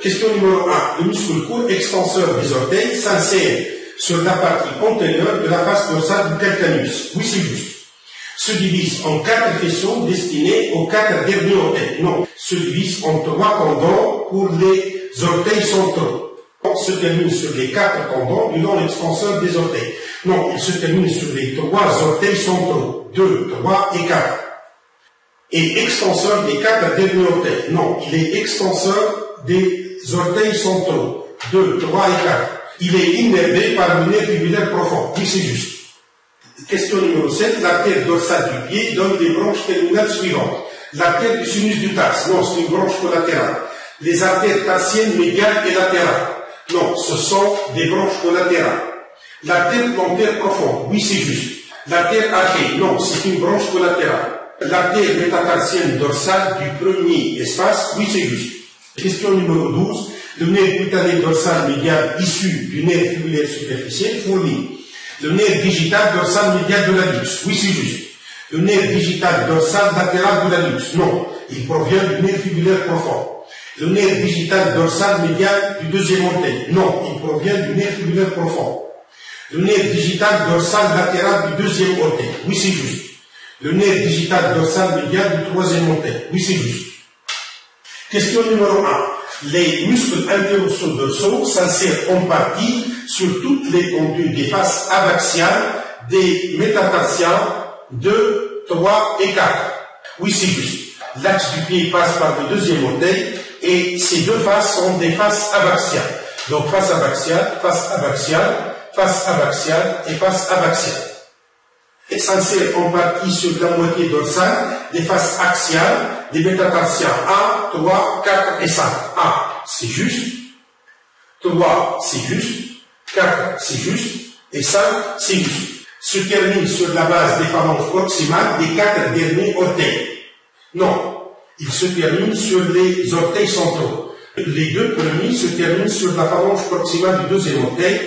Question numéro 1. Le muscle court extenseur des orteils s'insère sur la partie antérieure de la face dorsale du calcaneus. Oui, c'est juste. Se divise en 4 faisceaux destinés aux 4 derniers orteils. Non. Se divise en 3 tendons pour les orteils centraux. Se termine sur les 4 tendons du long extenseur des orteils. Non, il se termine sur les 3 orteils centraux. 2, 3 et 4. Et extenseur des 4 derniers orteils. Non, il est extenseur des orteils centraux. 2, 3 et 4. Il est innervé par le nerf fibulaire profond. Oui, c'est juste. Question numéro 7. L'artère dorsale du pied donne les branches terminales suivantes. L'artère du sinus du tarse. Non, c'est une branche collatérale. Les artères tarsiennes médiales et latérales. Non, ce sont des branches collatérales. L'artère plantaire profonde. Oui, c'est juste. L'artère archée. Non, c'est une branche collatérale. L'artère métatarsienne dorsale du premier espace. Oui, c'est juste. Question numéro 12. Le nerf cutané dorsal médial issu du nerf fibulaire superficiel fournit le nerf digital dorsal médial de l'hallux. Oui, c'est juste. Le nerf digital dorsal latéral de l'hallux. Non, il provient du nerf fibulaire profond. Le nerf digital dorsal médial du deuxième orteil. Non, il provient du nerf fibulaire profond. Le nerf digital dorsal latéral du deuxième orteil. Oui, c'est juste. Le nerf digital dorsal médial du troisième orteil. Oui, c'est juste. Question numéro 1. Les muscles interossaux-dorsaux s'insèrent en partie sur toutes les conduits des faces abaxiales des métatarsiens 2, 3 et 4. Oui, c'est juste. L'axe du pied passe par le deuxième orteil et ces deux faces sont des faces abaxiales. Donc face abaxiale, face abaxiale, face abaxiale et face abaxiale. Et s'insère en partie sur la moitié dorsale des faces axiales des métatarsiens 1, 3, 4 et 5. 1, c'est juste. 3, c'est juste. 4, c'est juste. Et 5, c'est juste. Se termine sur la base des phalanges proximales des 4 derniers orteils. Non, il se termine sur les orteils centraux. Les deux premiers se terminent sur la phalange proximale du deuxième orteil.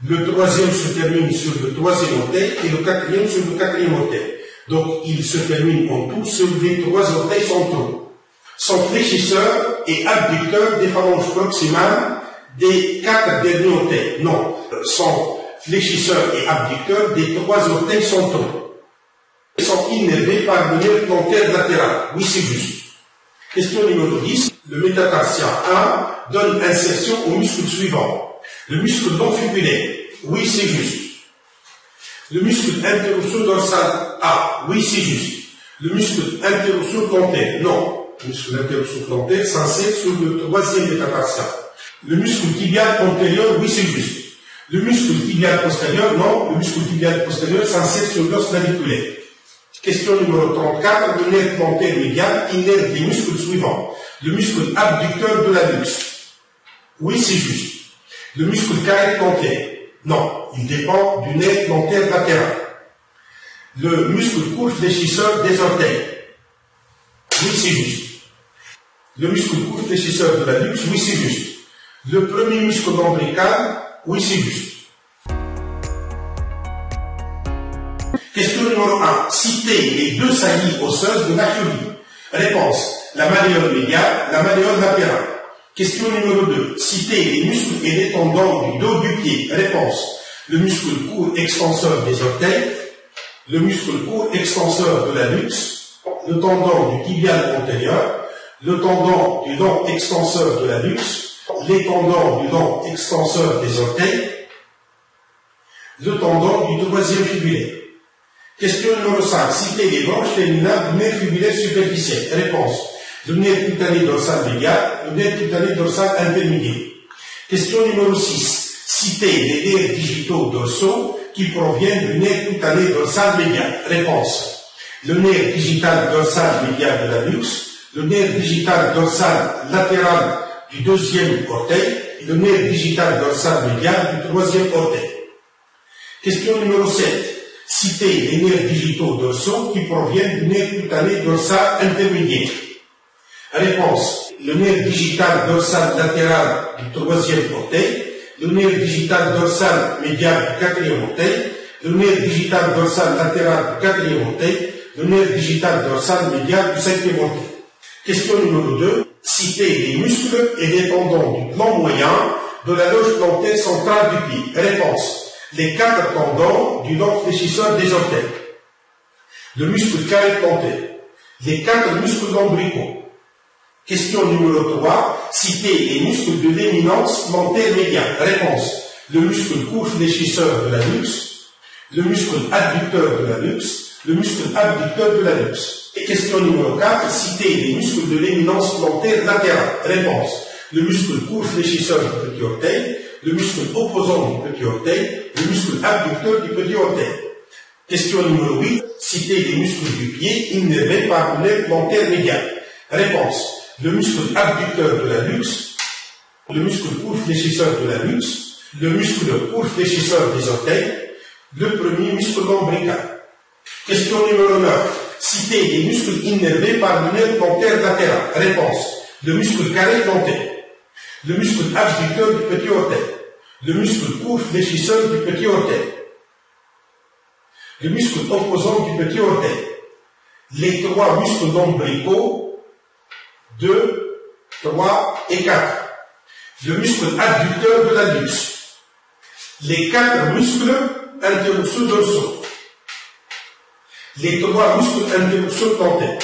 Le troisième se termine sur le troisième orteil et le quatrième sur le quatrième orteil. Donc, il se termine en tout sur les 3 orteils centraux. Sont fléchisseurs et abducteurs des phalanges proximales des 4 derniers orteils. Non, sont fléchisseurs et abducteurs des 3 orteils centraux. Ils sont innervés par le nerf plantaire latéral. Oui, c'est juste. Question numéro 10. Le métatarsien 1 donne insertion au muscle suivant. Le muscle long fibulaire. Oui, c'est juste. Le muscle interosso-dorsal A. Oui, c'est juste. Le muscle interosso-plantaire. Non. Le muscle interosso-plantaire s'insère sur le troisième métatarsien. Le muscle tibial antérieur. Oui, c'est juste. Le muscle tibial postérieur. Non. Le muscle tibial postérieur s'insère sur l'os naviculaire. Question numéro 34. Le nerf plantaire médial innerve les muscles suivants. Le muscle abducteur de l'hallux. Oui, c'est juste. Le muscle carré plantaire. Non, il dépend du nerf plantaire latéral. Le muscle court fléchisseur des orteils. Oui, c'est juste. Le muscle court fléchisseur de l'hallux. Oui, c'est juste. Le premier muscle ombilical. Oui, c'est juste. Question numéro 1. Citez les 2 saillies osseuses de la cheville. Réponse. La malléole médiale, la malléole latérale. Question numéro 2. Citez les muscles et les tendons du dos du pied. Réponse. Le muscle court extenseur des orteils, le muscle court extenseur de l'hallux, le tendon du tibial antérieur, le tendon du long extenseur de l'hallux, les tendons du long extenseur des orteils, le tendon du troisième fibulaire. Question numéro 5. Citez les branches terminales du nerf fibulaire superficiel. Réponse. Le nerf cutané dorsal médial, le nerf cutané dorsal intermédiaire. Question numéro 6. Citez les nerfs digitaux dorsaux qui proviennent du nerf cutané dorsal médial. Réponse. Le nerf digital dorsal médial de l'hallux, le nerf digital dorsal latéral du deuxième orteil et le nerf digital dorsal médial du troisième orteil. Question numéro 7. Citez les nerfs digitaux dorsaux qui proviennent du nerf cutané dorsal intermédiaire. Réponse. Le nerf digital dorsal latéral du troisième orteil, le nerf digital dorsal médial du quatrième orteil, le nerf digital dorsal latéral du quatrième orteil, le nerf digital dorsal médial du cinquième orteil. Question numéro 2. Citez les muscles muscle est dépendant du plan moyen de la loge plantaire centrale du pied? Réponse. Les 4 tendons du long fléchisseur des orteils. Le muscle carré plantaire. Les 4 muscles ombilicaux. Question numéro 3. Citez les muscles de l'éminence plantaire médiane. Réponse. Le muscle court fléchisseur de la nuque, le muscle adducteur de la nuque, le muscle abducteur de la nuque. Et question numéro 4. Citez les muscles de l'éminence plantaire latérale. Réponse. Le muscle court fléchisseur du petit orteil, le muscle opposant du petit orteil, le muscle abducteur du petit orteil. Question numéro 8. Citez les muscles du pied innervés par le nerf plantaire médian. Réponse. Le muscle abducteur de la nuque, le muscle court fléchisseur de la nuque, le muscle court fléchisseur des orteils, le premier muscle ombilical. Question numéro 9. Citez les muscles innervés par le nerf plantaire latéral. Réponse. Le muscle carré plantaire, le muscle abducteur du petit orteil, le muscle court fléchisseur du petit orteil, le muscle opposant du petit orteil, les 3 muscles ombilicaux, 2, 3 et 4, le muscle adducteur de la nuque, les 4 muscles interosseux dorsaux, les 3 muscles interosseux plantaires,